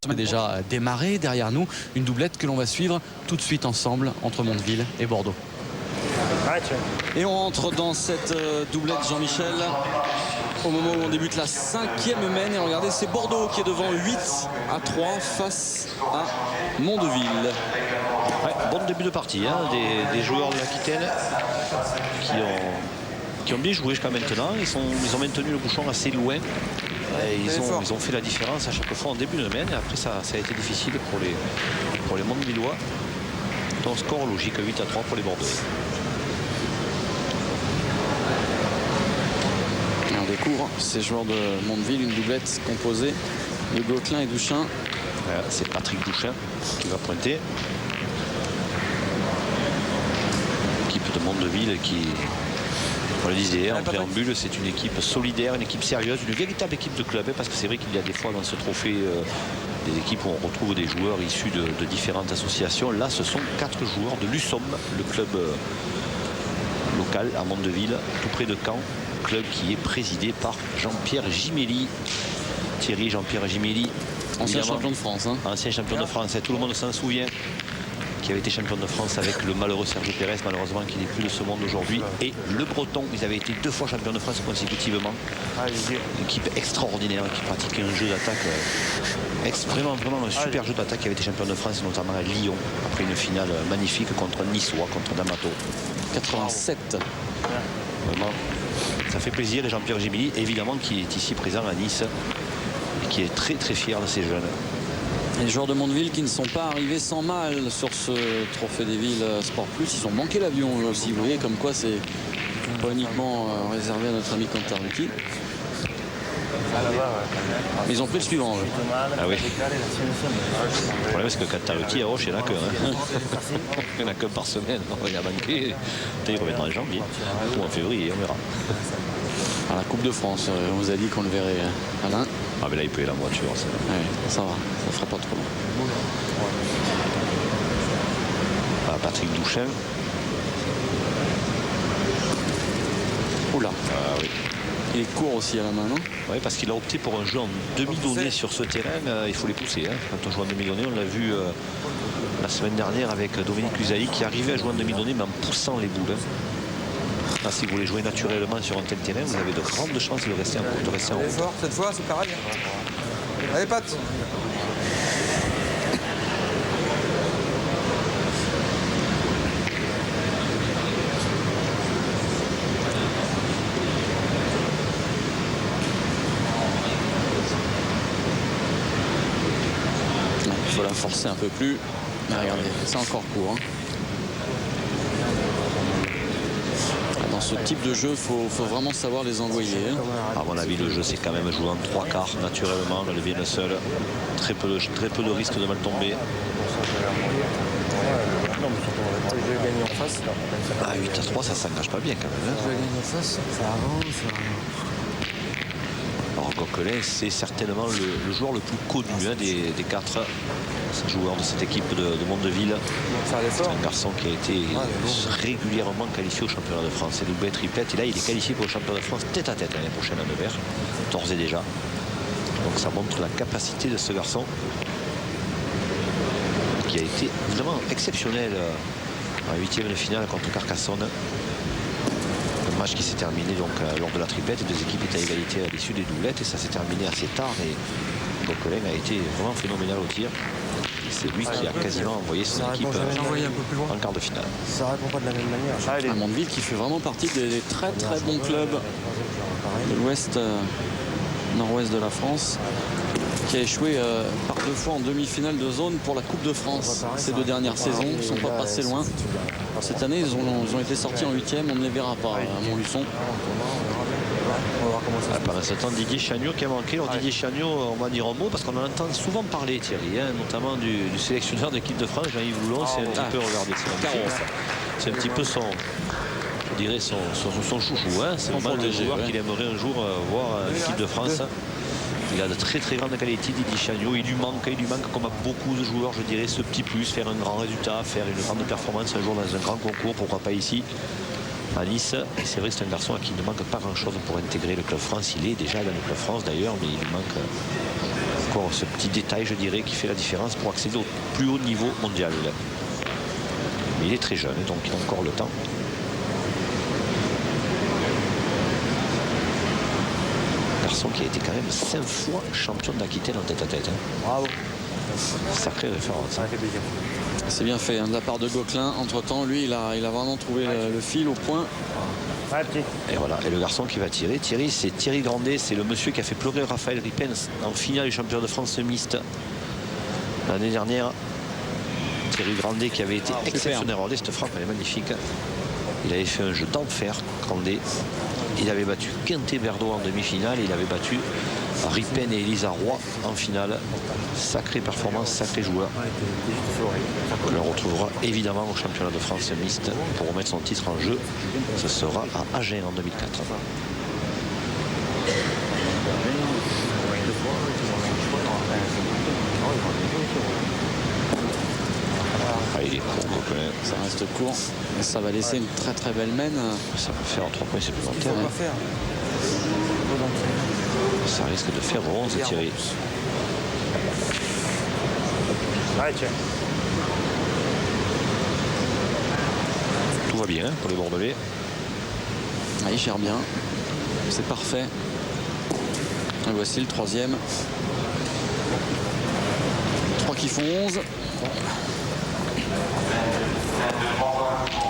a déjà démarré derrière nous. Une doublette que l'on va suivre tout de suite ensemble entre Mondeville et Bordeaux. Et on entre dans cette doublette, Jean-Michel, au moment où on débute la 5e mène. Et regardez, c'est Bordeaux qui est devant 8-3 face à Mondeville. Ouais, bon début de partie, hein, des joueurs de l'Aquitaine qui ont bien joué jusqu'à maintenant. Ils ont maintenu le bouchon assez loin. Et ils ont fait la différence à chaque fois en début de semaine. Et après, ça a été difficile pour les Mondevillois. Donc, score logique, 8-3 pour les Bordelais. Et on découvre ces joueurs de Mondeville, une doublette composée de Gauquelin et Douchin. Voilà, c'est Patrick Douchin qui va pointer. L'équipe de Mondeville qui, on le disait en préambule, c'est une équipe solidaire, une équipe sérieuse, une véritable équipe de club. Parce que c'est vrai qu'il y a des fois dans ce trophée des équipes où on retrouve des joueurs issus de différentes associations. Là, ce sont 4 joueurs de l'USOM, le club local à Mondeville, tout près de Caen. Club qui est présidé par Jean-Pierre Gimelli. Thierry Jean-Pierre Gimelli. Ancien champion de France. Hein. Ancien champion de France, tout le monde s'en souvient. Qui avait été champion de France avec le malheureux Serge Pérez, malheureusement qui n'est plus de ce monde aujourd'hui. Et le Breton, ils avaient été 2 fois champions de France consécutivement. Une équipe extraordinaire qui pratiquait un jeu d'attaque vraiment un super jeu d'attaque, qui avait été champion de France notamment à Lyon après une finale magnifique contre Niçois, contre D'Amato. 87. Vraiment, ça fait plaisir. Et Jean-Pierre Gimelli, évidemment, qui est ici présent à Nice et qui est très très fier de ces jeunes. Les joueurs de Mondeville qui ne sont pas arrivés sans mal sur ce Trophée des Villes Sport Plus. Ils ont manqué l'avion aussi, vous voyez, comme quoi c'est pas uniquement réservé à notre ami Cantarutti. Mais ils ont pris le suivant. Ah oui. Le problème, c'est que Cantarutti à Roche, il n'y en a qu'un. Il n'y en a qu'un par semaine. Il a manqué. Il reviendra en janvier ou en février, on verra. À la Coupe de France, on vous a dit qu'on le verrait, Alain. Ah mais là il peut y la voiture. Ça va, ça fera pas trop long. Ah, Patrick Douchin. Oula. Ah oui. Il est court aussi à la main, non? Oui, parce qu'il a opté pour un jeu en demi-donnée sur ce terrain. Il faut les pousser. Hein. Quand on joue en demi-donnée, on l'a vu la semaine dernière avec Dominique Usaï qui arrivait à jouer en demi-donnée mais en poussant les boules. Ah, si vous voulez jouer naturellement sur un tel terrain, vous avez de grandes chances de rester en haut. Fort, cette fois, c'est pareil. Allez, Pat. Il faut la forcer un peu plus. Mais regardez, c'est encore court. Hein. Dans ce type de jeu, il faut vraiment savoir les envoyer. Hein. À mon avis, le jeu, c'est quand même joué en 3 quarts naturellement. Le levier le seul. Très peu de risque de mal tomber. Ah, 8-3, ça s'engage pas bien quand même. Hein. Ça avance. Alors Gauquelin, c'est certainement le joueur le plus connu des 4 joueurs de cette équipe de Mondeville. C'est un garçon qui a été régulièrement qualifié au championnat de France. C'est doublé, triplette. Et là, il est qualifié pour le championnat de France tête à tête l'année prochaine à Nevers. D'ores et déjà. Donc ça montre la capacité de ce garçon qui a été vraiment exceptionnel en 8e de finale contre Carcassonne. Un match qui s'est terminé donc lors de la triplette. Les 2 équipes étaient à égalité à l'issue des doublettes et ça s'est terminé assez tard. Et Gauquelin a été vraiment phénoménal au tir. C'est lui qui a quasiment envoyé son équipe en quart de finale. Ça répond pas de la même manière. À Mondeville qui fait vraiment partie des très très bons clubs de l'ouest, nord-ouest de la France, qui a échoué par 2 fois en demi-finale de zone pour la Coupe de France. Ces 2 dernières saisons ne sont pas passées loin. Cette année, ils ont été sortis en 8e, on ne les verra pas à Montluçon. Pendant ce temps, Didier Chagnot qui a manqué. Alors Didier Chagnot, on va dire un mot parce qu'on en entend souvent parler, Thierry, hein, notamment du sélectionneur d'équipe de France, Jean-Yves Loulon. C'est un petit peu, regardez, c'est un petit peu son chouchou. Hein. C'est vraiment le joueur qu'il aimerait un jour voir l'équipe de France. Il a de très très grandes qualités, Didier Chagnot. Il lui manque comme à beaucoup de joueurs, je dirais, ce petit plus, faire un grand résultat, faire une grande performance un jour dans un grand concours, pourquoi pas ici à Nice. Et c'est vrai que c'est un garçon à qui il ne manque pas grand chose pour intégrer le club France. Il est déjà dans le club France d'ailleurs, mais il lui manque encore ce petit détail, je dirais, qui fait la différence pour accéder au plus haut niveau mondial. Mais il est très jeune, donc il a encore le temps. Garçon qui a été quand même 5 fois champion d'Aquitaine en tête-à-tête. Bravo. Sacrée référence. Ça fait plaisir. C'est bien fait de la part de Gauquelin. Entre-temps, lui, il a vraiment trouvé le fil au point. Et voilà, et le garçon qui va tirer. Thierry, c'est Thierry Grandet, c'est le monsieur qui a fait pleurer Raphaël Ripens en finale du championnat de France mixte l'année dernière. Thierry Grandet qui avait été exceptionnel. Regardez, cette frappe, elle est magnifique. Il avait fait un jeu d'enfer, Grandet. Il avait battu Quintet-Berdo en demi-finale. Il avait battu Ripen et Elisa Roy en finale. Sacrée performance, sacré joueur. On le retrouvera évidemment au championnat de France mixte pour remettre son titre en jeu. Ce sera à Agen en 2004. Ah, il est court, Gauquelin. Ça reste court, mais ça va laisser une très très belle mène. Ça peut faire 3 points supplémentaires. On va faire. Ça risque de faire 11, Thierry. Tout va bien pour les Bordelais. Ah, il gère bien. C'est parfait. Et voici le troisième. 3 qui font 11.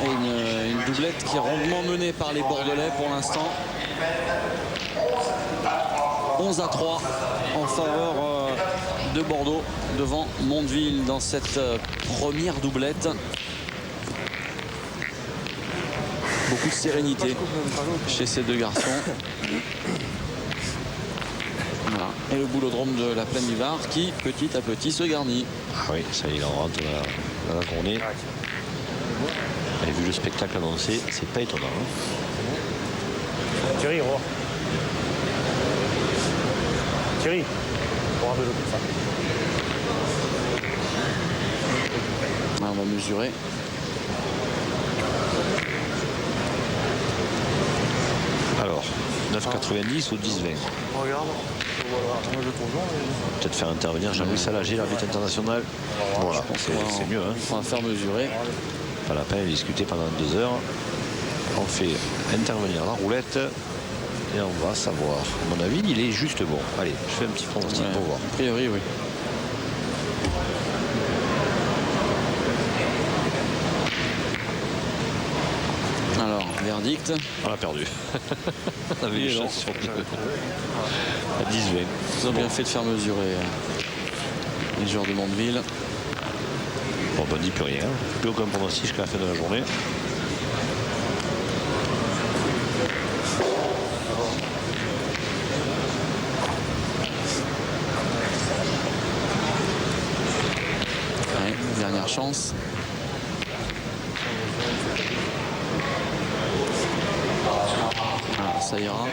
Et une doublette qui est rondement menée par les Bordelais pour l'instant. 11-3 en faveur de Bordeaux devant Mondeville dans cette première doublette. Beaucoup de sérénité chez ces deux garçons. Voilà. Et le boulodrome de la Plaine du Var qui petit à petit se garnit. Ah oui, ça il en rentre dans la journée. Et vu le spectacle annoncé, c'est pas étonnant. Thierry, roi. Thierry, pour un vélo comme ça. Là, on va mesurer. Alors, 9,90 ou 10,20. Regarde. Moi je trouve Peut-être faire intervenir Jean-Louis Salager, l'arbitre international. Voilà, c'est mieux. Hein. On va faire mesurer. Pas la peine de discuter pendant 2 heures. On fait intervenir la roulette et on va savoir. À mon avis, il est juste bon. Allez, je fais un petit pronostic pour voir. A priori, oui. Alors, verdict. On a perdu. On avait les chances sur 10-20. Ils ont bien fait de faire mesurer les joueurs de Mondeville. Bon, ben, on dit plus rien. Plus aucun pronostic jusqu'à la fin de la journée. Ouais, dernière chance. Ah, ça ira.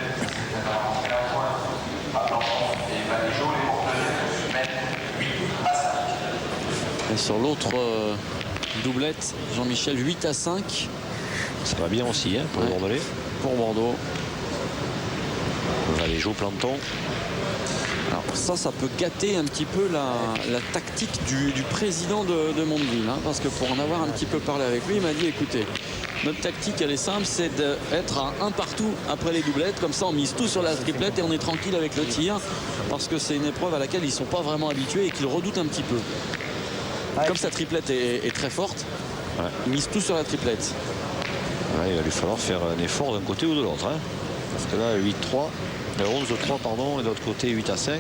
Et sur l'autre doublette, Jean-Michel 8-5 Ça va bien aussi hein, pour les Bordelais. pour Bordeaux. On va aller jouer au planton. Alors ça peut gâter un petit peu la tactique du président de Mondeville, hein, parce que pour en avoir un petit peu parlé avec lui, il m'a dit écoutez, notre tactique elle est simple, c'est d'être à un partout après les doublettes, comme ça on mise tout sur la triplette et on est tranquille avec le tir, parce que c'est une épreuve à laquelle ils ne sont pas vraiment habitués et qu'ils redoutent un petit peu. Comme sa triplette est très forte, ils misent tout sur la triplette. Ouais, il va lui falloir faire un effort d'un côté ou de l'autre. Hein, parce que là, 8-3, 11-3, pardon, et de l'autre côté 8-5.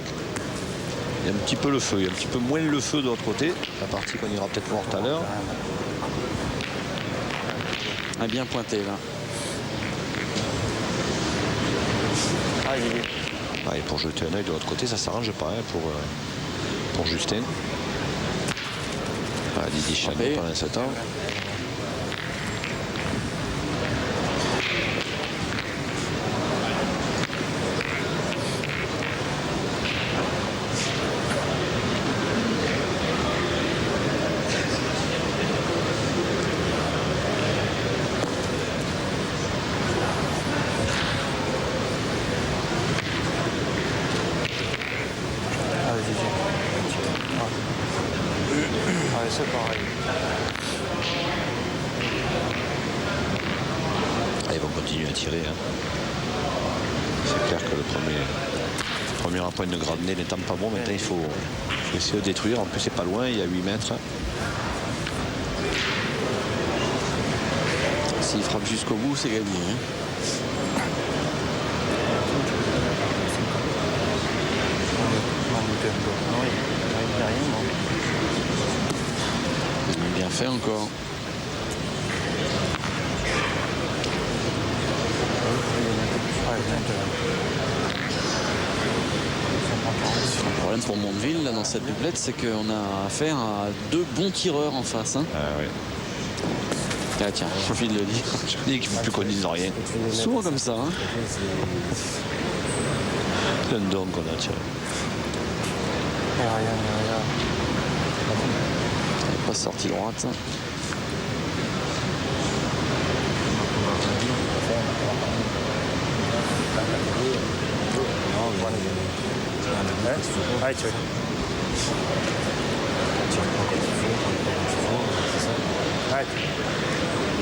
Il y a un petit peu le feu, il y a un petit peu moins le feu de l'autre côté. La partie qu'on ira peut-être voir tout à l'heure. A bien pointé là. Et pour jeter un œil de l'autre côté, ça s'arrange pas hein, pour Justin. Didier Chagnon pendant 7 ans. Ouais, c'est pareil. Ah, ils vont continuer à tirer. Hein. C'est clair que le premier point de Gradenay n'étant pas bon, maintenant il faut essayer de détruire. En plus, c'est pas loin, il y a 8 mètres. S'il frappe jusqu'au bout, c'est gagné. Hein. Bien fait encore. Le problème pour Mondeville là, dans cette doublette, c'est qu'on a affaire à 2 bons tireurs en face. Hein. Ah, oui. Ah, tiens, j'ai envie de le dire. Je dis qu'il ne faut plus qu'on dise rien. Souvent comme ça. Hein. C'est un don qu'on a tiré. Elle n'est pas sortie droite.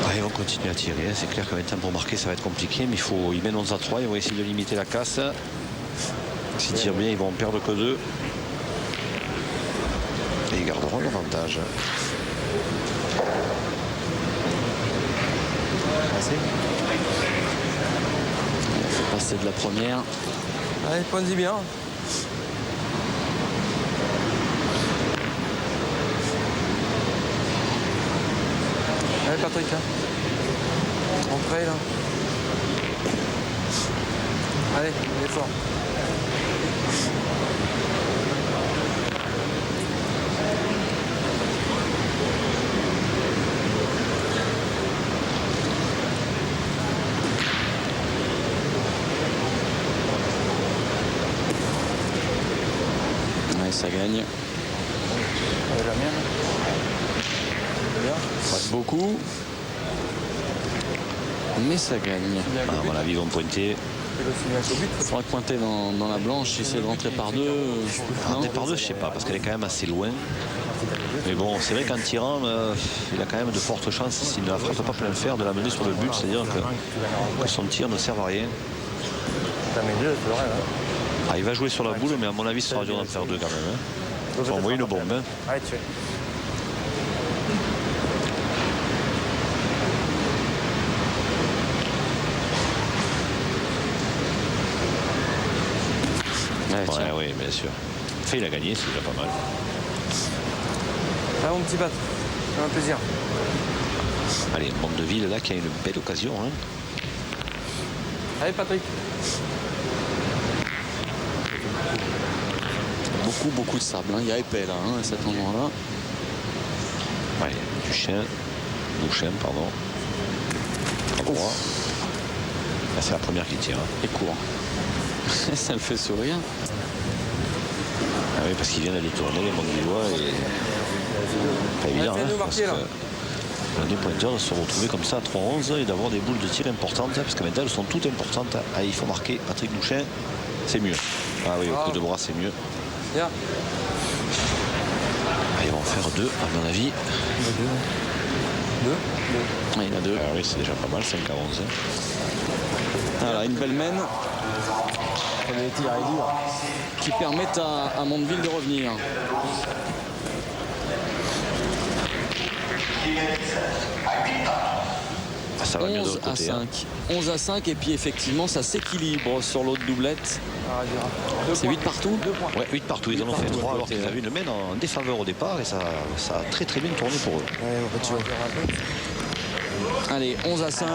Ah, ils vont continuer à tirer. C'est clair qu'avec un temps pour marquer, ça va être compliqué, mais ils mènent 11 à 3. Ils vont essayer de limiter la casse. S'ils tirent bien, ils vont en perdre que 2. Et ils garderont l'avantage. Il faut passer de la première. Allez, point-y bien. Allez, Patrick, là. Entrez, là. Allez, il est fort. Ouais, ça gagne. Allez, la mienne. Pas beaucoup. Mais ça gagne. À mon avis, ils vont pointer. Il faudra pointer dans la blanche, essayer de rentrer par 2. Rentrer par 2, je sais pas, parce qu'elle est quand même assez loin. Mais bon, c'est vrai qu'en tirant, il a quand même de fortes chances, s'il ne la frappe pas plein fer, de la mener sur le but. C'est-à-dire que son tir ne sert à rien. Ah, il va jouer sur la boule, mais à mon avis, ce sera dur d'en faire 2 quand même. Hein. Il faut envoyer une bombe. Hein. Ouais, oui, bien sûr. Fait, il a gagné, c'est déjà pas mal. Ah, mon petit Pat, c'est un plaisir. Allez, Mondeville là qui a une belle occasion. Hein. Allez, Patrick. Beaucoup de sable. Hein. Il y a épais là, hein, à cet endroit-là. Allez, Bouchin, pardon. À droit. Là, c'est la première qui tire. Hein. Et court. Ça me fait sourire. Ah oui, parce qu'il vient d'aller tourner les Mondevillois et pas évident. Hein, parce que l'un des pointeurs de se retrouver comme ça à 3-11 et d'avoir des boules de tir importantes, parce que maintenant elles sont toutes importantes. Ah, il faut marquer Patrick Bouchin, c'est mieux. Ah oui, au coup de bras, c'est mieux. Bien. Ah, ils vont en faire 2, à mon avis. 2. Ah, il y en a 2. Ah oui, c'est déjà pas mal, 5 à 11. Voilà, une belle mène. Qui permettent à Mondeville de revenir. Ah, ça va mieux de 11 l'autre à côté. 5. Hein. 11 à 5 et puis effectivement ça s'équilibre sur l'autre doublette. C'est 8 partout. Ouais, 8 partout, ils en ont fait 3 alors qu'ils avaient une mène en défaveur au départ et ça a très très bien tourné pour eux. Allez, 11 à 5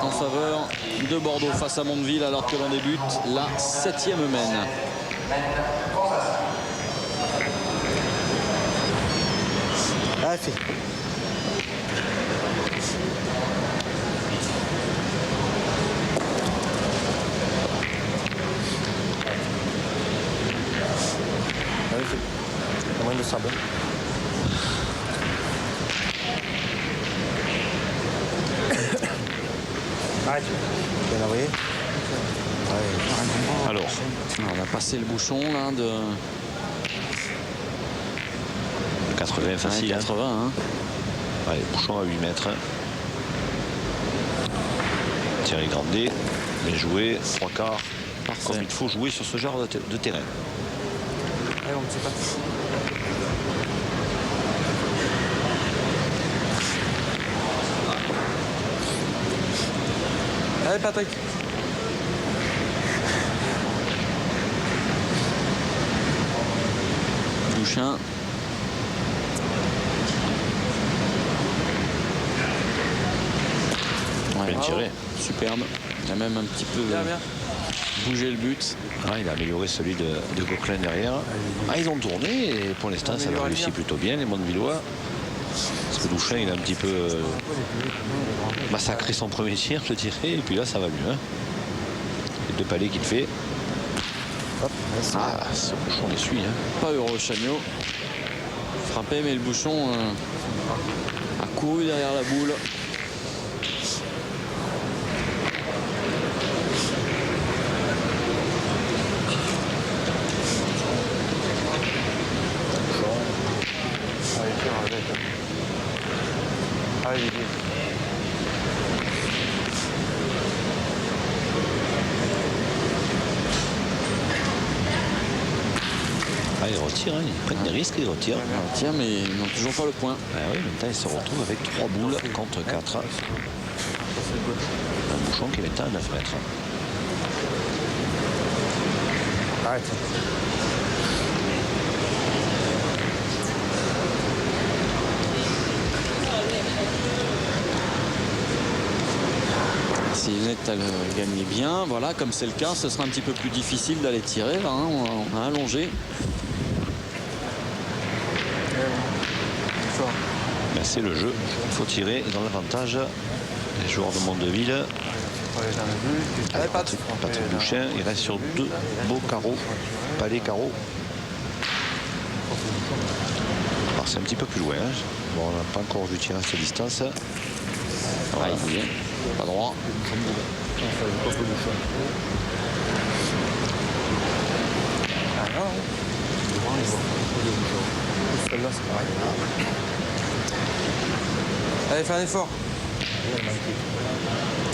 en faveur de Bordeaux face à Mondeville alors que l'on débute la 7e mène. Moins de sable. Alors, On a passé le bouchon là de... 80 facile. 80. Hein. Allez, Bouchon à 8 mètres. Thierry Grandet, bien joué, 3 quarts. Parfait. Comme il faut jouer sur ce genre de terrain. Allez, mon petit Pat. Allez, Patrick. Bouchin. Ouais, Bien tiré. Superbe. Il a même un petit peu Bien, bien. bougé le but. Ah, il a amélioré celui de Gauquelin derrière. Ah, ils ont tourné et pour l'instant ça a réussi plutôt bien les Montevillois. Parce que Douchin il a un petit peu massacré son premier tir je dirais et puis là ça va mieux. Hein. Les 2 palets qu'il fait. Hop, ah, ce bouchon les suit. Hein. Pas heureux Chagnot. Frappé mais le bouchon a couru derrière la boule. Allez, Didier. Ah, ils retirent, hein. Ils prennent des risques, ils retirent. Tiens, mais ils n'ont toujours pas le point. Ah oui, maintenant ils se retrouvent avec 3 boules contre 4. Un bouchon qui est à 9 mètres. Arrête. Si Net gagnait bien, voilà, comme c'est le cas, ce sera un petit peu plus difficile d'aller tirer. Là, hein. On a allongé. Ben, c'est le jeu. Il faut tirer dans l'avantage des joueurs de Mondeville. Allez, Pat. Patrick Bouchin, il reste sur 2 beaux carreaux. Palais carreaux. Alors c'est un petit peu plus loin. Hein. Bon, on n'a pas encore vu tirer à cette distance. Voilà. Ah, il est pas droit. Celle-là, c'est pareil. Allez, fais un effort.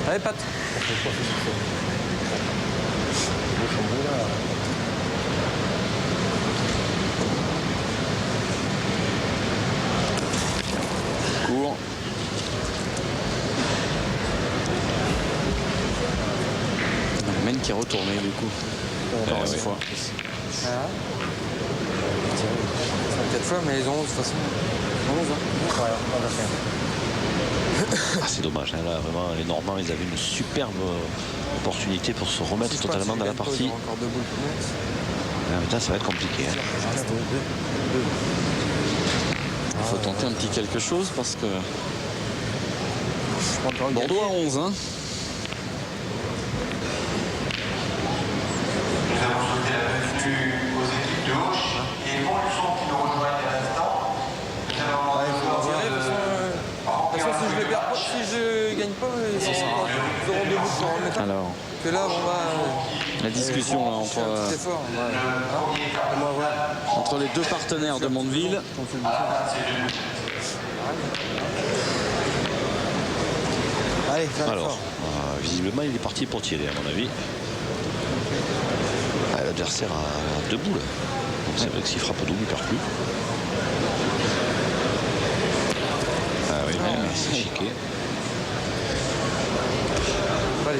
Allez, Pat. Court. Mène qui est retourné du coup. Encore une fois. Voilà. 4 fois, mais ils ont 11 de toute façon. 11, hein. Ah, c'est dommage. Hein, là, vraiment, les Normands, ils avaient une superbe opportunité pour se remettre totalement dans la partie. Encore 2 boules pour nous. Maintenant, ça va être compliqué. Hein. Il faut tenter un petit quelque chose parce que Bordeaux à 11. Hein. Nous avons souhaité la bienvenue aux équipes de Auch et Montluçon qui nous rejoignent à l'instant. Nous allons De toute façon, si je gagne pas, ils auront 2 boules pour en mettre un. Alors, Que là, on va. la discussion là, C'est un petit effort. On va voir. entre les 2 partenaires de Mondeville. Allez, fais un Alors, effort. visiblement, il est parti pour tirer, à mon avis. Ah, l'adversaire a 2 boules. Donc c'est vrai que s'il frappe au double, il perd plus. Ah oui, c'est chiqué.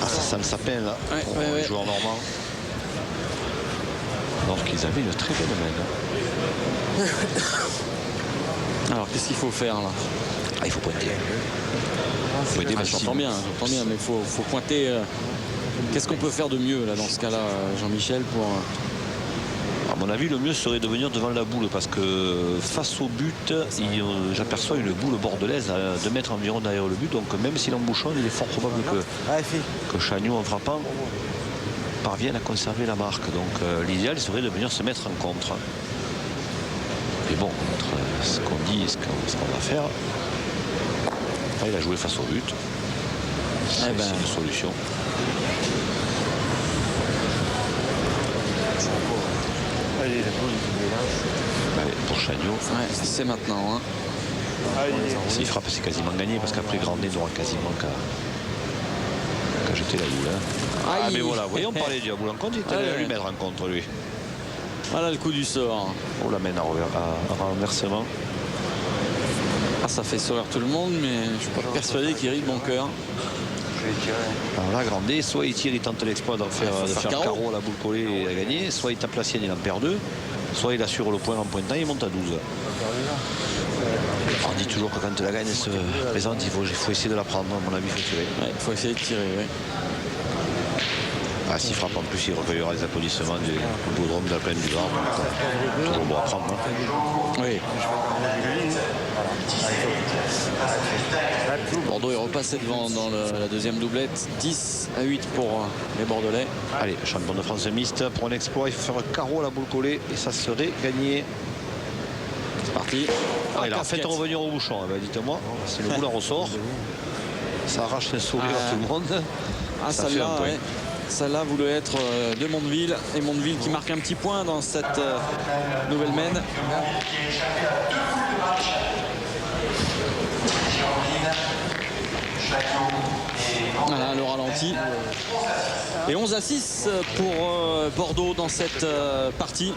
Ah, ça sent le sapin, là, pour les joueurs normands. Alors qu'ils avaient une très bonne main. Alors, qu'est-ce qu'il faut faire là? Ah, il faut pointer. Il faut aider J'entends bien, mais il faut pointer. Qu'est-ce qu'on peut faire de mieux là dans ce cas-là, Jean-Michel, pour. À mon avis, le mieux serait de venir devant la boule parce que face au but, j'aperçois une boule bordelaise à 2 mètres environ derrière le but. Donc même s'il embouchonne, il est fort probable que Chagnot, en frappant, parvienne à conserver la marque. Donc l'idéal serait de venir se mettre en contre. Mais bon, entre ce qu'on dit et ce qu'on va faire, là, il a joué face au but. C'est une solution. Allez, la boule, il est là. Allez, pour Chagnot. Ouais, c'est maintenant. Hein. S'il frappe, c'est quasiment gagné parce qu'après Grandet n'aura quasiment qu'à jeter la boule. Hein. Ah, mais voilà, voyons parler de la boule en contre, il était allé lui mettre en contre, lui. Voilà le coup du sort. On l'amène à renversement. Ah, ça fait sourire tout le monde, mais je suis pas persuadé qu'il rit de bon cœur. Alors là, Grandet, soit il tire, il tente l'exploit de faire carreau à la boule collée et à gagner, soit il tape la sienne, il en perd 2, soit il assure le point en pointant, il monte à 12. On dit toujours que quand la gagne se présente, il faut essayer de la prendre, à mon avis, il faut tirer. Ouais, il faut essayer de tirer, oui. Ah, s'il frappe en plus, il recueillera les applaudissements du Boudrome de la plaine du Var. Toujours bon à prendre. Hein. Oui. Bordeaux est repassé devant dans la deuxième doublette. 10-8 pour les Bordelais. Allez, champion de France mixte. Pour un exploit, il faut faire un carreau à la boule collée et ça serait gagné. C'est parti. Ah, il a fait revenir au bouchon. Eh ben, dites-moi, si le boule en ressort, ça arrache un sourire à tout le monde. Ah, celle-là, ouais. Celle-là voulait être de Mondeville. Et Mondeville qui marque un petit point dans cette nouvelle mène. Voilà le ralenti. Et 11-6 pour Bordeaux dans cette partie.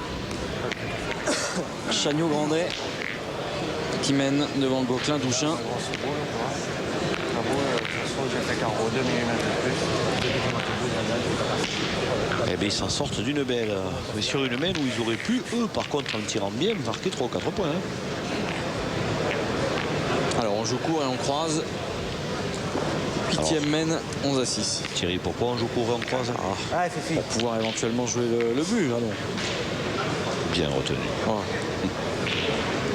Chagnot-Grandet qui mène devant le Gauquelin Touchin. Eh bien, ils s'en sortent d'une belle. Mais sur une mène où ils auraient pu, eux, par contre, en tirant bien, marquer 3 ou 4 points. Hein. Alors, on joue court et on croise. 8e mène, 11-6. Thierry, pourquoi on joue court et on croise? Pour pouvoir éventuellement jouer le but. Là, donc. Bien retenu. Ouais.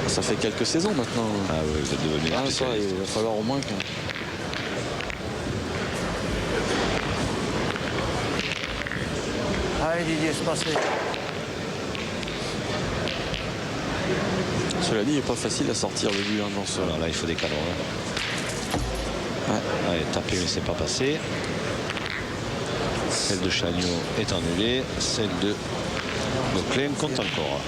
Ça fait quelques saisons maintenant. Ah oui, vous êtes devenu spécialiste. Il va falloir au moins que... Allez Didier, c'est passé. Cela dit, il n'est pas facile à sortir le but dans ce... Voilà, là, il faut des canons. Hein. Ouais. Allez, taper, mais c'est pas passé. Celle de Chagnot est annulée. Celle de Gauquelin compte encore.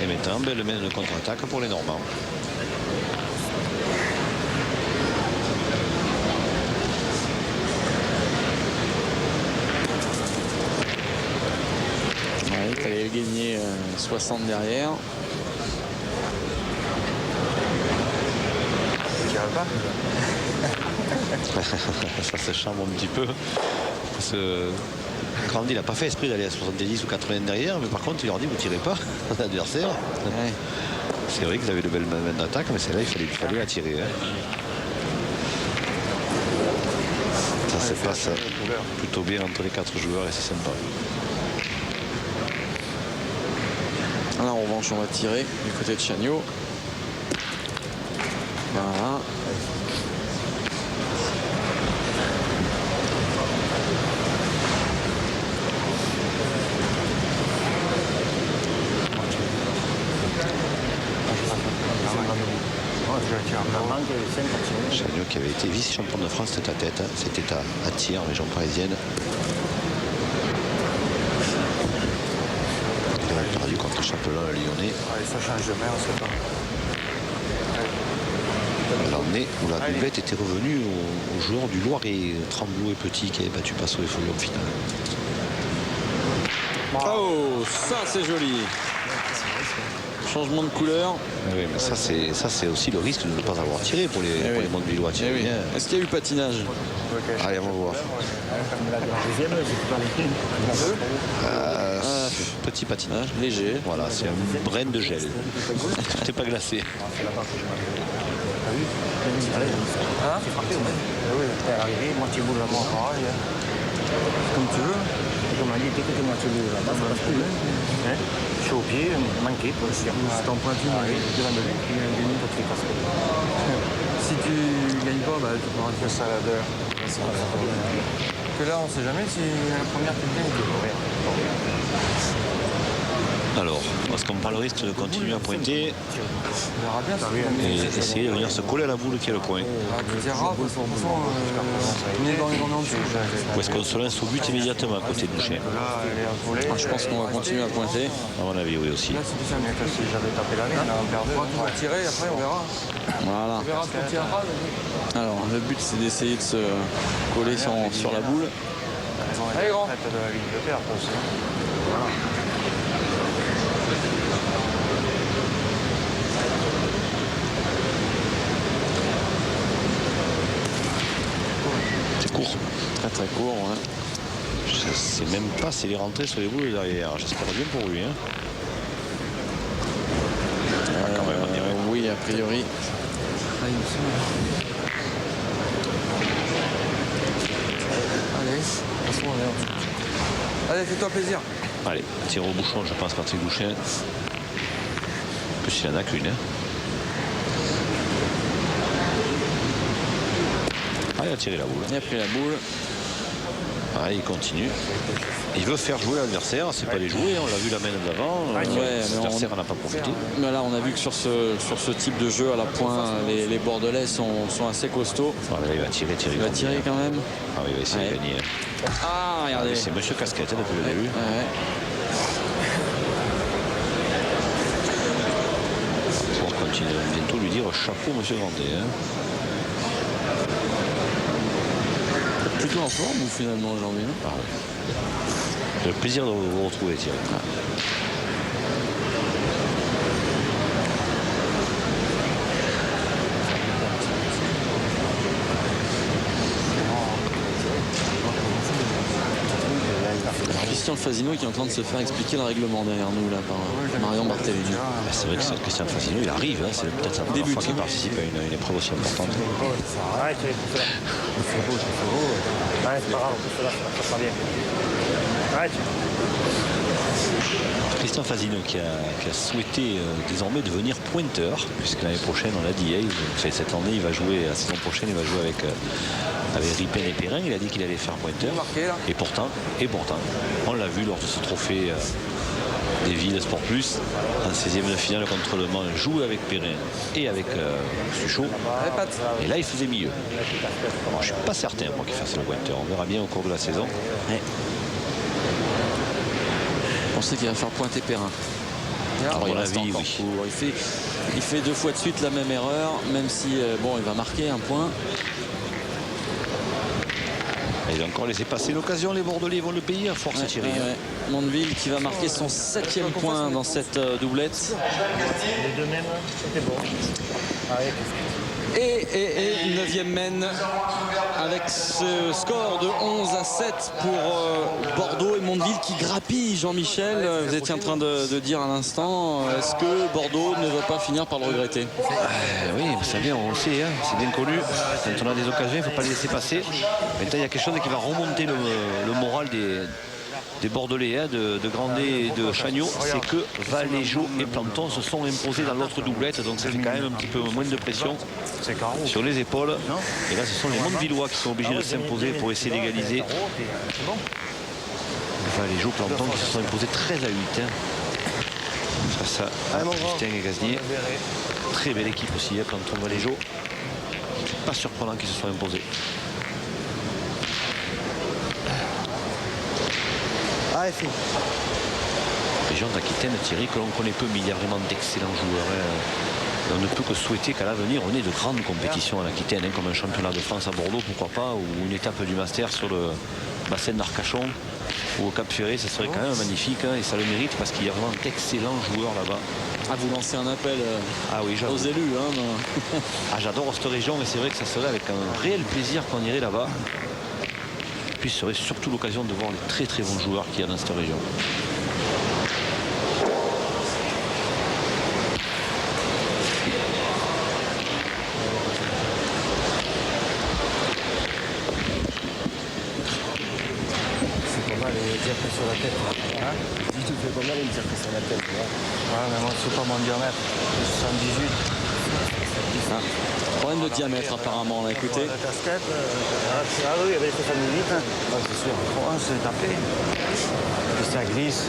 Et maintenant, belle mène de contre-attaque pour les Normands. Il fallait gagner 60 derrière. Ça se chambre un petit peu. Parce que Grandet, il n'a pas fait esprit d'aller à 70 ou 80 derrière, mais par contre, il leur dit, vous ne tirez pas l'adversaire. Ouais. C'est vrai qu'ils avaient de belles mains d'attaque, mais celle-là, il fallait la tirer. Hein. Ça se passe plutôt bien entre les 4 joueurs et c'est sympa. Là, en revanche, on va tirer du côté de Chagnot. Voilà. Chagnot qui avait été vice-champion de France tête à tête. C'était à Thiers, en région parisienne. Il a perdu contre Chapelin, le Lyonnais. Ça change de main, on sait pas. L'année où la doublette était revenue aux joueurs du Loiret, Tremblot et Petit, qui avaient battu Passau et Folliot en finale. Oh, ça c'est joli. Changement de couleur. Oui, mais ça c'est aussi le risque de ne pas avoir tiré pour les Mondevillois. Est-ce qu'il y a eu patinage? Allez, on va voir. Petit patinage. Léger. Voilà, c'est un brin de gel. Tout n'est pas glacé. Oui, t'es arrivé, moitié boule là-bas, pareil. Comme tu veux. Comme on dit, dès que tu moitié boule là-bas, ça passe plus. Je suis au pied, manqué, pour le dire. C'est en pointu, devant de lui, puis une minute, tu passes. Si tu gagnes pas, bah, tu pourras faire ça à la d'heure. Que là, on sait jamais si la première tu gagnes. Alors, est-ce qu'on prend le risque de continuer à pointer On verra bien. et essayer de venir se coller à la boule qui est le point? C'est rare, de toute façon, on est en dessous. Ou est-ce qu'on se lance au but immédiatement à côté de Boucher? Je pense qu'on va continuer à pointer. À mon avis, oui aussi. Si j'avais tapé la ligne, on perdait. On va toujours tirer, après on verra. Voilà. On verra ce qu'on tirera. Alors le but c'est d'essayer de se coller sur la boule. Allez, grand. Tête de la ligne de perte aussi. C'est court. Très très court. Ouais. Je sais même pas s'il est rentré sur les boules derrière. J'espère bien pour lui. Hein. Quand même, on dirait. Oui, a priori. Allez, de toute façon, on est en dessous. Allez, fais-toi plaisir. Allez, tir au bouchon, je pense, Patrick Boucher. En plus, il en a qu'une. Hein. Ah, il a tiré la boule. Il a pris la boule. Ah, il continue. Il veut faire jouer l'adversaire, c'est pas les jouer, on l'a vu la main de l'avant. L'adversaire n'en a pas profité. Mais là, on a vu que sur ce type de jeu à la pointe, les Bordelais sont assez costauds. Ah, là, il va tirer. Il va tirer quand même. Ah oui, il va essayer de gagner. Ah, regardez. C'est Monsieur Casquette hein, depuis le début. Ouais. On continue bientôt lui dire chapeau Monsieur Grandet. Hein. Plutôt en forme ou finalement aujourd'hui, non? Ah, oui. J'ai le plaisir de vous retrouver Thierry. Christian Fasino qui est en train de se faire expliquer le règlement derrière nous là par Marion Barthélémy. C'est vrai que Christian Fasino, il arrive, hein, c'est peut-être la première fois qu'il participe à une épreuve aussi importante. Arrête, c'est beau. Ouais, c'est pas grave, ça sera bien. Arrête. Christian Fasino qui a souhaité désormais devenir pointeur, puisque l'année prochaine, on l'a dit, cette année, il va jouer, la saison prochaine, il va jouer avec Ripen et Perrin. Il a dit qu'il allait faire pointeur. Et pourtant, on l'a vu lors de ce trophée des villes Sport Plus, en 16e de finale contre Le Mans, joue avec Perrin et avec Suchot. Et là, il faisait milieu. Alors, je ne suis pas certain moi qu'il fasse le pointeur. On verra bien au cours de la saison. Ouais. On sait qu'il va faire pointer Perrin. À mon avis, oui. Il fait 2 fois de suite la même erreur, même si bon, il va marquer un point. Il a encore laissé passer l'occasion, les Bordelais vont le payer à force à tirer. Mondeville qui va marquer son 7e point dans cette doublette. Les deux mêmes, c'était bon. Allez. Et 9e mène avec ce score de 11-7 pour Bordeaux et Mondeville qui grappille. Jean-Michel, vous étiez en train de dire à l'instant, est-ce que Bordeaux ne va pas finir par le regretter? Oui, vous savez, on le sait, hein, c'est bien connu. Quand on a des occasions, il ne faut pas les laisser passer. Maintenant, il y a quelque chose qui va remonter le moral des Bordelais, hein, de Grandet et de Chagnot, c'est que Valéjo et Planton se sont imposés dans l'autre doublette, donc ça fait quand même un petit peu moins de pression sur les épaules. Et là, ce sont les Montevillois qui sont obligés de s'imposer pour essayer d'égaliser. Valéjo, Planton qui se sont imposés 13-8. Face à Justin et Gaznier. Très belle équipe aussi, hein, Planton, Valéjo. Pas surprenant qu'ils se soient imposés. Région d'Aquitaine, Thierry, que l'on connaît peu, mais il y a vraiment d'excellents joueurs. Hein. On ne peut que souhaiter qu'à l'avenir, on ait de grandes compétitions en Aquitaine, hein, comme un championnat de France à Bordeaux, pourquoi pas, ou une étape du Master sur le bassin d'Arcachon ou au Cap Ferré, ça serait quand même magnifique, hein, et ça le mérite parce qu'il y a vraiment d'excellents joueurs là-bas. À vous lancer un appel oui, aux élus. Hein. J'adore cette région, et c'est vrai que ça serait avec un réel plaisir qu'on irait là-bas. Puis ce serait surtout l'occasion de voir les très très bons joueurs qu'il y a dans cette région. C'est pas mal, il tire sur la tête. Hein? Si tu fais pas mal, il tire sur la tête. Ouais, mais moi, c'est pas mon diamètre. 78. Problème de diamètre apparemment, on a écouté. La casquette, oui, avec 78. C'est sûr. C'est tapé. ça glisse.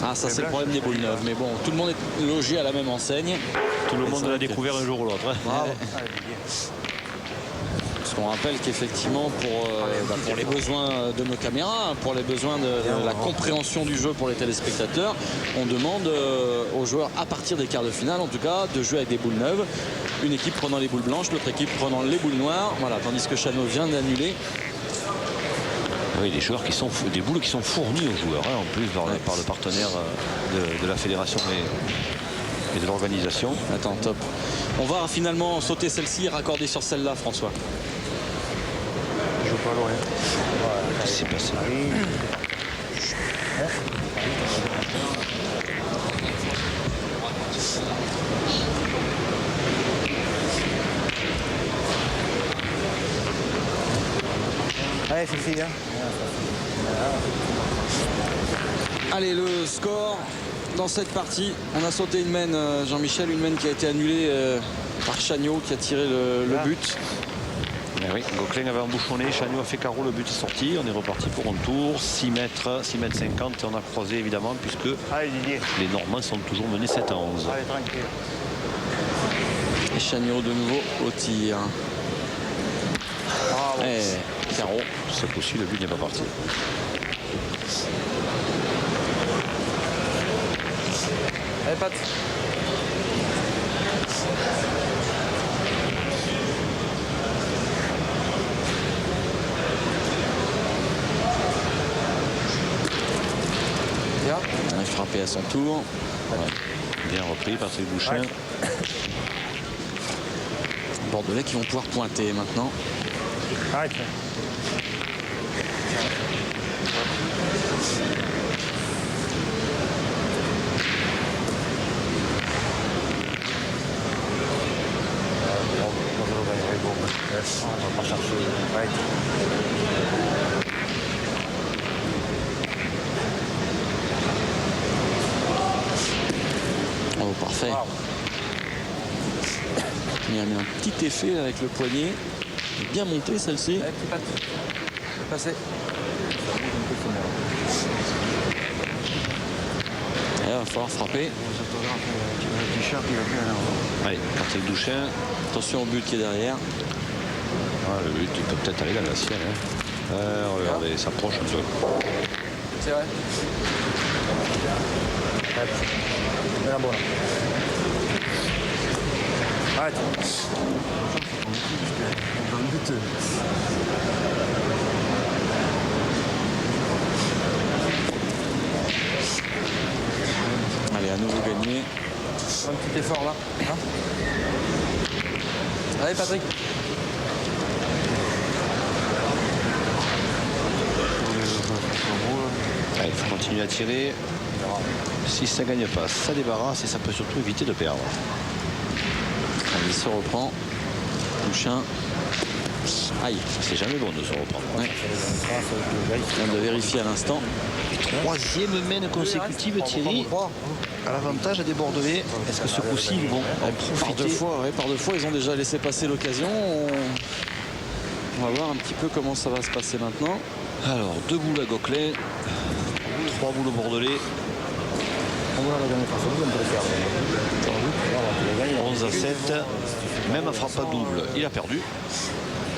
Ah, ça c'est le problème des boules neuves. Mais bon, tout le monde est logé à la même enseigne. Tout le monde l'a découvert un jour ou l'autre. Bravo. Parce qu'on rappelle qu'effectivement, pour les besoins de nos caméras, pour les besoins de la compréhension du jeu pour les téléspectateurs, on demande aux joueurs, à partir des quarts de finale en tout cas, de jouer avec des boules neuves. Une équipe prenant les boules blanches, l'autre équipe prenant les boules noires. Voilà, tandis que Chano vient d'annuler. Oui, des joueurs qui sont des boules qui sont fournies aux joueurs, hein, en plus par le partenaire de la fédération et de l'organisation. Attends, top. On va finalement sauter celle-ci et raccorder sur celle-là, François. Je joue pas loin. Qu'est-ce qui s'est passé? Allez, Fifi, hein. Allez, le score dans cette partie. On a sauté une main, Jean-Michel, une main qui a été annulée par Chagnot qui a tiré le but. Mais oui, Gauquelin avait embouchonné, Chagnot a fait carreau, le but est sorti. On est reparti pour un tour, 6 mètres 50 et on a croisé évidemment puisque les Normands sont toujours menés 7-11. Allez, tranquille. Et Chagnot de nouveau au tir. Et carreau. Ce coup-ci, le but n'est pas parti. Allez, Pat. Bien. Il a frappé à son tour. Ouais. Bien repris par Patrick Bouchin. Bordelais qui vont pouvoir pointer maintenant. Arrête. On va pas chercher. Arrête. Oh, parfait. Il a mis un petit effet avec le poignet. Bien monté celle-ci. Allez, petit Pat. Passez. Il va falloir frapper. Allez, Patrick Bouchin. Attention au but qui est derrière. Ah, le but, il peut peut-être arriver à la sienne. Hein. Regardez, il s'approche un peu. C'est vrai. C'est la bonne. Arrête. Allez, à nouveau gagné. Un petit effort là. Hein. Allez, Patrick. Allez, il faut continuer à tirer. Si ça ne gagne pas, ça débarrasse et ça peut surtout éviter de perdre. Allez, il se reprend. Bouchin. Aïe. C'est jamais bon de se reprendre. Ouais. On vient de vérifier à l'instant. Troisième main consécutive, Thierry. À l'avantage des Bordelais. Est-ce que ce coup-ci, ils vont en profiter? Par deux fois, ils ont déjà laissé passer l'occasion. On va voir un petit peu comment ça va se passer maintenant. Alors, 2 boules à Gauquelin, 3 boules au Bordelais. 11 à 7. Même à frappe à double, il a perdu.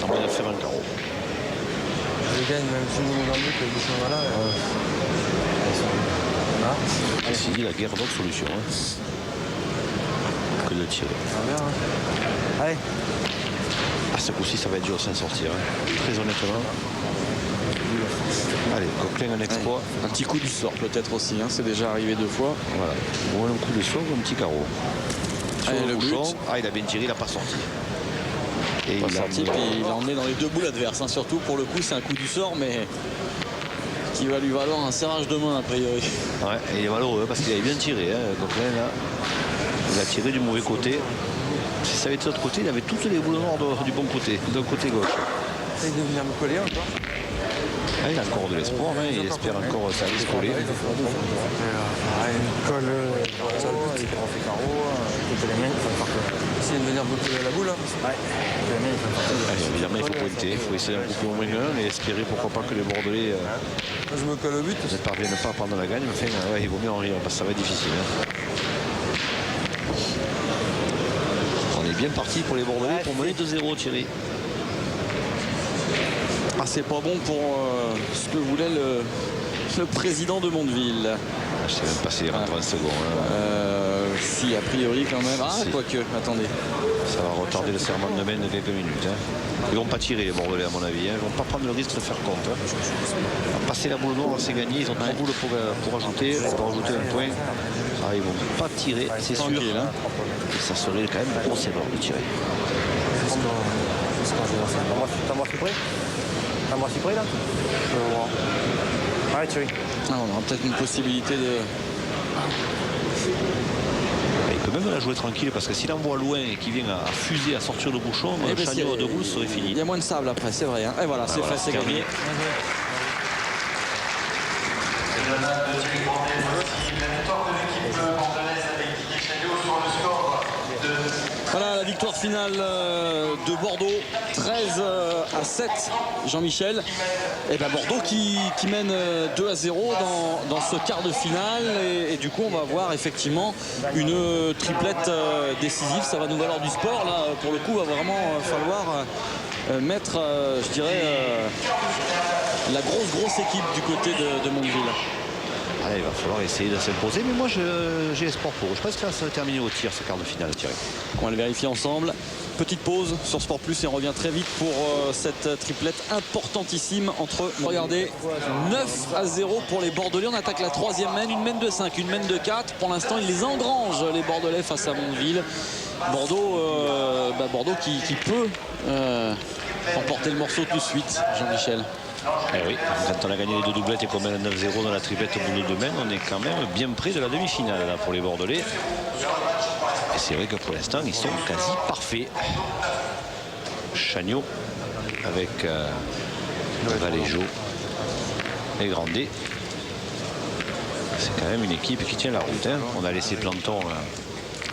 Il va faire un carreau. Je gagne même si nous dans le but, le bouchon voilà. C'est dit la guerre d'autres solutions. Hein. Que de tirer. Allez. À ce coup-ci, ça va être dur de s'en sortir. Hein. Très honnêtement. Allez, Gauquelin un exploit. Un petit coup du sort peut-être aussi, hein. C'est déjà arrivé 2 fois. Voilà. Ou un coup de sort ou un petit carreau. Sur Allez, le le bouchon. but. Ah, il a bien tiré, il n'a pas sorti. Et Pas il a sorti, puis il a emmené dans les 2 boules adverses. Hein. Surtout pour le coup, c'est un coup du sort, mais qui va lui valoir un serrage de main a priori. Ouais, et il est malheureux parce qu'il avait bien tiré. Hein. Gauquelin, là, il a tiré du mauvais côté. Si ça avait été de l'autre côté, il avait toutes les boules noires du bon côté, d'un côté gauche. Essaye de venir me coller encore. Ah, il a encore de l'espoir, hein. Il espère encore ça va se coller. Colle. Ça le but. Il prend fait carreau, toutes les mains, il faut partir. Essayer de venir bloquer la boule. Hein. Ouais, toutes les mains, il faut partir. Évidemment, il faut pointer, il faut essayer un coup au moins un et espérer pourquoi pas que les Bordelais Moi, je me colle au but. ne parviennent pas à prendre la gagne. Mais enfin, ouais, il vaut mieux en rire parce que ça va être difficile. Hein. On est bien parti pour les Bordelais pour mener 2-0, Thierry. Ah, c'est pas bon pour ce que voulait le président de Mondeville. Je sais même pas si il rentre 20 secondes. Hein. Si, a priori quand même. Ah, Si. quoique, attendez. Ça va retarder le serment de main de quelques minutes. Hein. Ils vont pas tirer les Bordelais à mon avis. Hein. Ils vont pas prendre le risque de faire compte. Hein. Passer la boule noire, c'est gagné. Ils ont 3 boules pour ajouter un point. Ah, ils vont pas tirer, c'est sûr. Hein. Ça serait quand même une grosse erreur de tirer. T'as moi prêt? T'as moi prêt là? Ouais, Thierry. Ah, on aura peut-être une possibilité de... Il peut même la jouer tranquille parce que s'il envoie loin et qu'il vient à fuser, à sortir le bouchon, Eh ben, Chagnot de boule serait fini. Il y a moins de sable après, c'est vrai. Hein. Et voilà, c'est voilà, fait, c'est terminé. gagné. C'est le match de Thierry Bordet. Voici la victoire de l'équipe bordelaise avec Didier Chagnot sur le score de... Voilà la victoire finale de Bordeaux, 13-7, Jean-Michel. Et ben Bordeaux qui mène 2-0 dans ce quart de finale. Et du coup, on va voir effectivement une triplette décisive. Ça va nous valoir du sport. Là, pour le coup, il va vraiment falloir mettre, je dirais, la grosse équipe du côté de Mondeville. Ouais, il va falloir essayer de s'imposer, mais moi j'ai espoir pour eux. Je pense que là, ça va terminer au tir, ce quart de finale, Thierry. On va le vérifier ensemble. Petite pause sur Sport Plus et on revient très vite pour cette triplette importantissime entre, regardez, 9-0 pour les Bordelais. On attaque la troisième main, une main de 5, une main de 4. Pour l'instant, ils les engrangent, les Bordelais, face à Mondeville. Bordeaux qui peut remporter le morceau tout de suite, Jean-Michel. Eh oui, quand on a gagné les 2 doublettes et qu'on mène 9-0 dans la triplette boule de main, on est quand même bien près de la demi-finale là, pour les Bordelais. Et c'est vrai que pour l'instant, ils sont quasi parfaits. Chagnot avec Valéjo et Grandet. C'est quand même une équipe qui tient la route. Hein. On a laissé Planton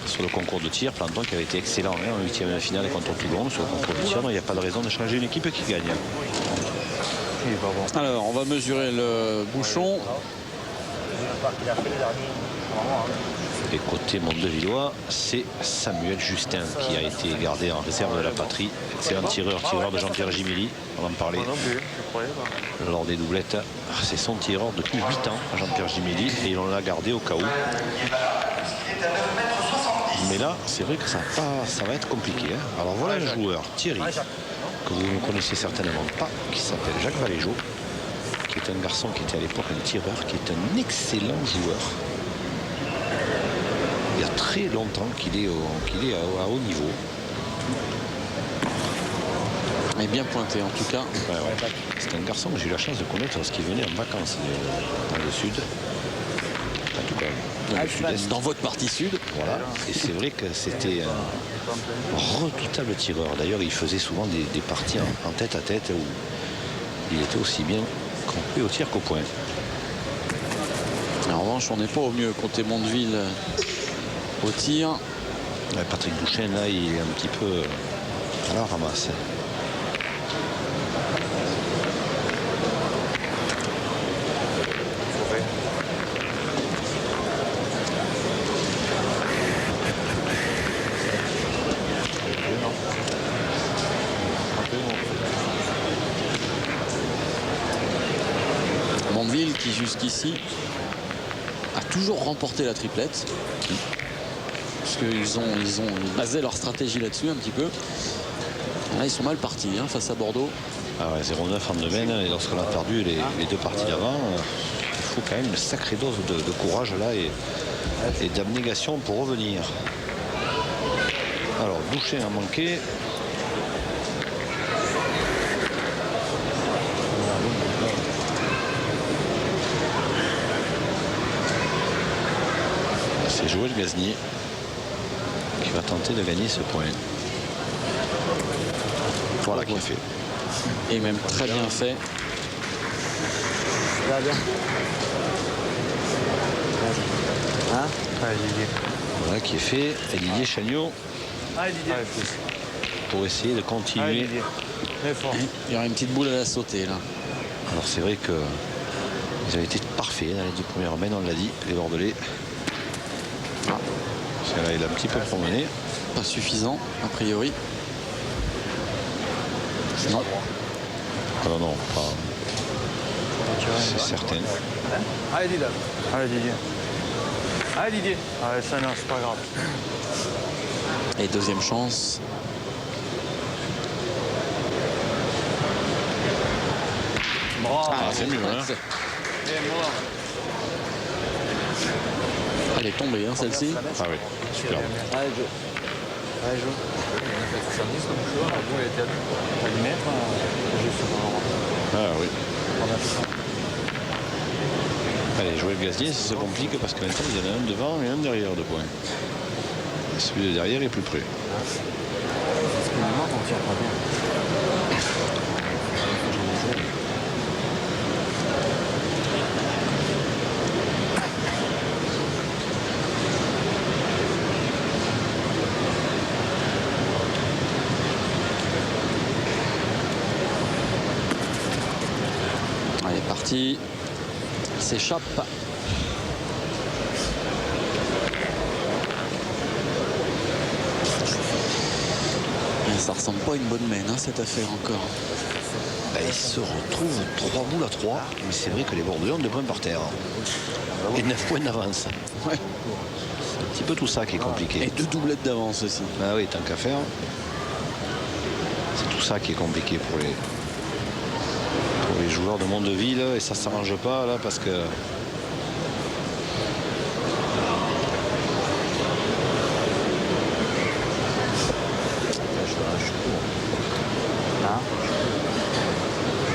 sur le concours de tir. Planton qui avait été excellent hein, en 8e de finale contre Toulon sur le concours de tir. Donc il n'y a pas de raison de changer une équipe qui gagne. Alors, on va mesurer le bouchon. Et côté Mondevillois, c'est Samuel Justin qui a été gardé en réserve de la patrie. Excellent tireur de Jean-Pierre Gimili. On en parlait lors des doublettes. C'est son tireur depuis 8 ans, Jean-Pierre Gimili, et on l'a gardé au cas où. Mais là, c'est vrai que ça va être compliqué. Hein. Alors voilà un joueur, Thierry, que vous ne connaissez certainement pas, qui s'appelle Jacques Valéjo, qui est un garçon qui était à l'époque un tireur, qui est un excellent joueur. Il y a très longtemps qu'il est à haut niveau. Il est bien pointé en tout cas. Ouais. C'est un garçon que j'ai eu la chance de connaître lorsqu'il venait en vacances dans le sud. En tout cas, dans le sud-est. Dans votre partie sud. Voilà. Et c'est vrai que c'était un redoutable tireur. D'ailleurs, il faisait souvent des parties en tête à tête où il était aussi bien campé au tir qu'au point. En revanche, on n'est pas au mieux côté Mondeville au tir. Ouais, Patrick Bouchen, là, il est un petit peu à la ramasse. Mondeville qui jusqu'ici a toujours remporté la triplette. Parce qu'ils ont basé leur stratégie là-dessus un petit peu. Là, ils sont mal partis hein, face à Bordeaux. Ah ouais, 0-9 en domaine. Et lorsqu'on a perdu les 2 parties d'avant, il faut quand même une sacrée dose de courage là et d'abnégation pour revenir. Alors, Boucher a manqué. C'est Joël Gaznier qui va tenter de gagner ce point. Voilà qui est fait. Et même très bien fait. Hein? Allez, Didier. Voilà qui est fait. Et Didier Chagnot Allez, Didier. pour essayer de continuer. Allez, Didier. Très fort. Il y aura une petite boule à la sauter là. Alors c'est vrai que ils ont été parfaits dans les 2 premières semaines, on l'a dit, les Bordelais. Parce que là, il a un petit peu promené. Pas suffisant, a priori. Non. Ah non, pas. C'est certain. Allez, Didier. Allez, Didier. Allez, Didier. Allez, ça, non, c'est pas grave. Et deuxième chance. Bravo. Ah, c'est mieux, hein. Elle est tombée, hein, celle-ci. Ah oui, super. Allez, Joe. Allez, Joe. On va lui mettre juste Ah oui. Allez, Joël Gazier, ça se complique parce que maintenant, il y en a un devant et un derrière de points. Celui de derrière est plus près. Parce que maintenant, on tire pas bien. Allez, parti. Il s'échappe. Ça ressemble pas à une bonne main, hein, cette affaire encore. Ben, il se retrouve 3 boules à 3. Mais c'est vrai que les Bordelais ont 2 points par terre. Et 9 points d'avance. Ouais. C'est un petit peu tout ça qui est compliqué. Et 2 doublettes d'avance aussi. Ah oui, tant qu'à faire. C'est tout ça qui est compliqué pour les joueurs de Mondeville. Et ça ne s'arrange pas là parce que.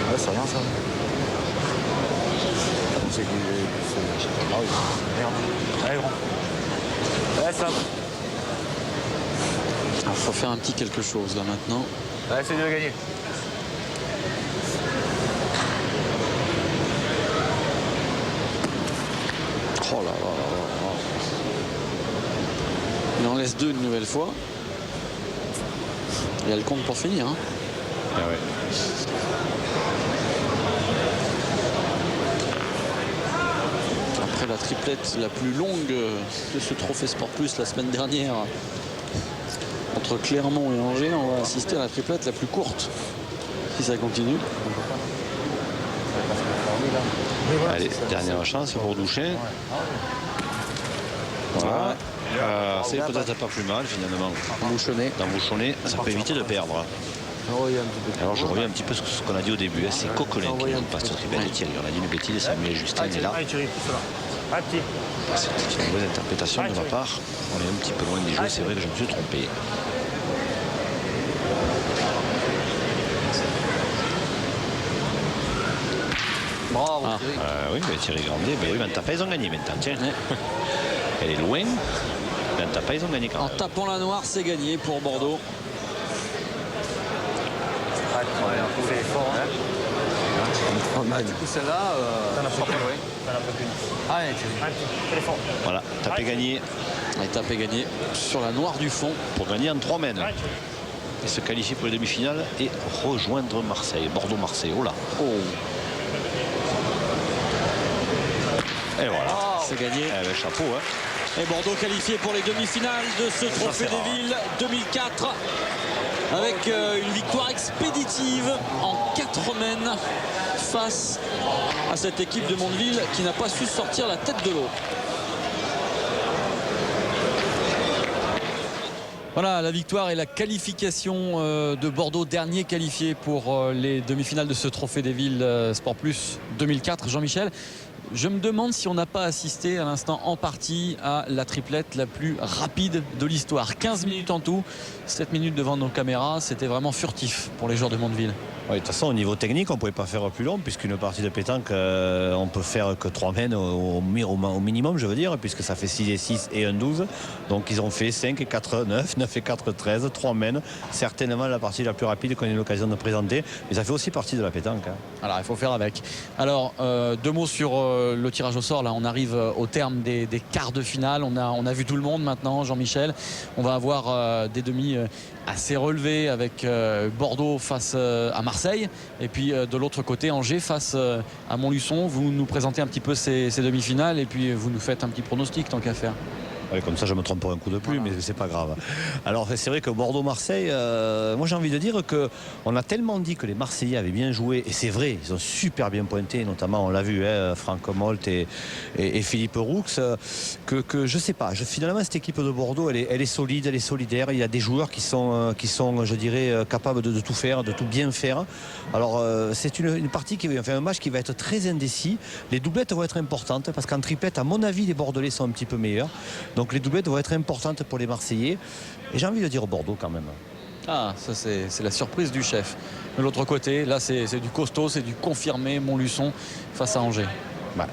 Ouais, c'est rien ça. C'est qui. Ah oui. Merde. Allez, grand. Allez, ça. Il faut faire un petit quelque chose là maintenant. Allez, essaye de gagner. Oh là là là là. Il en laisse 2 une nouvelle fois. Il y a le compte pour finir. Hein. Ah ouais. Après la triplette la plus longue de ce trophée Sport Plus la semaine dernière entre Clermont et Angers, on va assister à la triplette la plus courte si ça continue. Allez, dernière chance pour Douchin. Voilà. C'est peut-être pas plus mal finalement. D'embouchonner, ça peut éviter de perdre. Alors je reviens un petit peu sur ce qu'on a dit au début. C'est Coquelin qui n'aime pas cette triplette de Thierry. On a dit une bêtise, Samuel Justin est là. C'était une mauvaise interprétation de ma part. On est un petit peu loin du jeu, c'est vrai que je me suis trompé. Bravo. Oui, mais Thierry Grandet, ben oui, Ventapa, ils ont gagné maintenant. Tiens. Elle est loin. Ventapa, ils ont gagné quand même. En tapant la noire, c'est gagné pour Bordeaux. C'est fort. Du coup, celle-là, Allez, téléphone. Voilà, tapé gagné Étape est gagnée sur la noire du fond. pour gagner en 3 mènes. Et se qualifier pour les demi-finales et rejoindre Marseille. Bordeaux-Marseille, oh là. Oh, Et voilà. c'est gagné. Eh ben, chapeau, hein. Et Bordeaux qualifié pour les demi-finales de ce trophée des villes 2004 avec une victoire expéditive en 4 mènes face à cette équipe de Mondeville qui n'a pas su sortir la tête de l'eau. Voilà la victoire et la qualification de Bordeaux, dernier qualifié pour les demi-finales de ce trophée des villes Sport Plus 2004. Jean-Michel, je me demande si on n'a pas assisté à l'instant en partie à la triplette la plus rapide de l'histoire. 15 minutes en tout, 7 minutes devant nos caméras, c'était vraiment furtif pour les joueurs de Mondeville. Oui, de toute façon, au niveau technique, on ne pouvait pas faire plus long, puisqu'une partie de pétanque, on peut faire que 3 mènes au minimum, je veux dire, puisque ça fait 6 et 6 et 1 12. Donc ils ont fait 5 et 4 9, 9 et 4 13, 3 mènes. Certainement la partie la plus rapide qu'on ait eu l'occasion de présenter. Mais ça fait aussi partie de la pétanque. Alors il faut faire avec. Alors 2 mots sur le tirage au sort. Là, on arrive au terme des quarts de finale. On a vu tout le monde maintenant, Jean-Michel. On va avoir des demi assez relevés avec Bordeaux face à Marseille. Et puis de l'autre côté, Angers face à Montluçon. Vous nous présentez un petit peu ces demi-finales et puis vous nous faites un petit pronostic tant qu'à faire. Ouais, comme ça je me trompe pas un coup de plus, voilà. Mais c'est pas grave. Alors c'est vrai que Bordeaux-Marseille, moi j'ai envie de dire qu'on a tellement dit que les Marseillais avaient bien joué, et c'est vrai, ils ont super bien pointé, notamment on l'a vu, Franck Molt et Philippe Roux, que je sais pas, finalement cette équipe de Bordeaux elle est solide, elle est solidaire. Il y a des joueurs qui sont je dirais capables de tout faire, de tout bien faire. Alors c'est une partie un match qui va être très indécis. Les doublettes vont être importantes parce qu'en triplette, à mon avis, les Bordelais sont un petit peu meilleurs. Donc les doublettes vont être importantes pour les Marseillais. Et j'ai envie de dire Bordeaux quand même. Ah, ça c'est la surprise du chef. De l'autre côté, là c'est du costaud, c'est du confirmé, Montluçon face à Angers.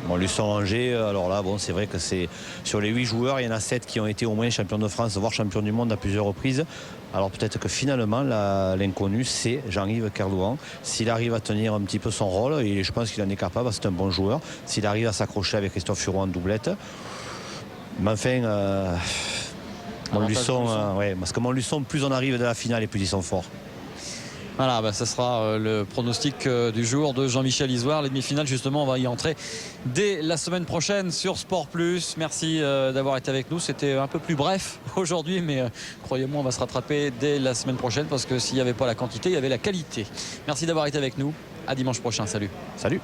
Montluçon-Angers, alors là, bon, c'est vrai que c'est sur les 8 joueurs, il y en a 7 qui ont été au moins champions de France, voire champions du monde à plusieurs reprises. Alors peut-être que finalement, l'inconnu, c'est Jean-Yves Kerlouan. S'il arrive à tenir un petit peu son rôle, et je pense qu'il en est capable, c'est un bon joueur. S'il arrive à s'accrocher avec Christophe Furon en doublette. Mais enfin, Montluçon, parce que Montluçon, plus on arrive de la finale et plus ils sont forts. Voilà, ça sera le pronostic du jour de Jean-Michel Isoire. Les demi-finales, justement, on va y entrer dès la semaine prochaine sur Sport Plus. Merci d'avoir été avec nous. C'était un peu plus bref aujourd'hui, mais croyez-moi, on va se rattraper dès la semaine prochaine parce que s'il n'y avait pas la quantité, il y avait la qualité. Merci d'avoir été avec nous. À dimanche prochain. Salut. Salut.